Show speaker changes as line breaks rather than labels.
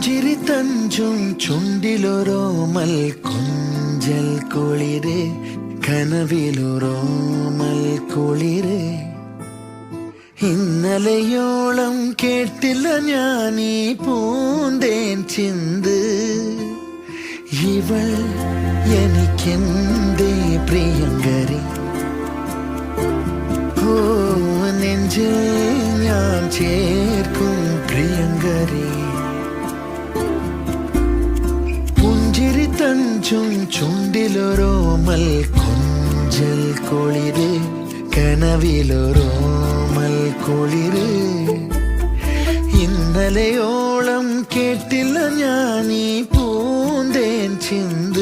പുഞ്ചിരി തഞ്ചും ചുണ്ടിലൊരോമൽ കൊഞ്ചൽ കുളിര് കനവിലൊരോമൽ കുളിര് ഇന്നലെയോളം കേട്ടില്ല ഞാനീ പൂന്തേൻ ചിന്ത് ഇവൾ എനിക്കെന്തേ പ്രിയങ്കരി ഓ നെഞ്ചിൽ ഞാൻ ചേർക്കും പ്രിയങ്കരി പുഞ്ചിരി തഞ്ചും ചുണ്ടിലൊരോമൽ കൊഞ്ചൽ കുളിര് കനവിലൊരോമൽ കുളിര് ഇന്നലെയോളം കേട്ടില്ല ഞാനീ പൂന്തേൻ ചിന്ത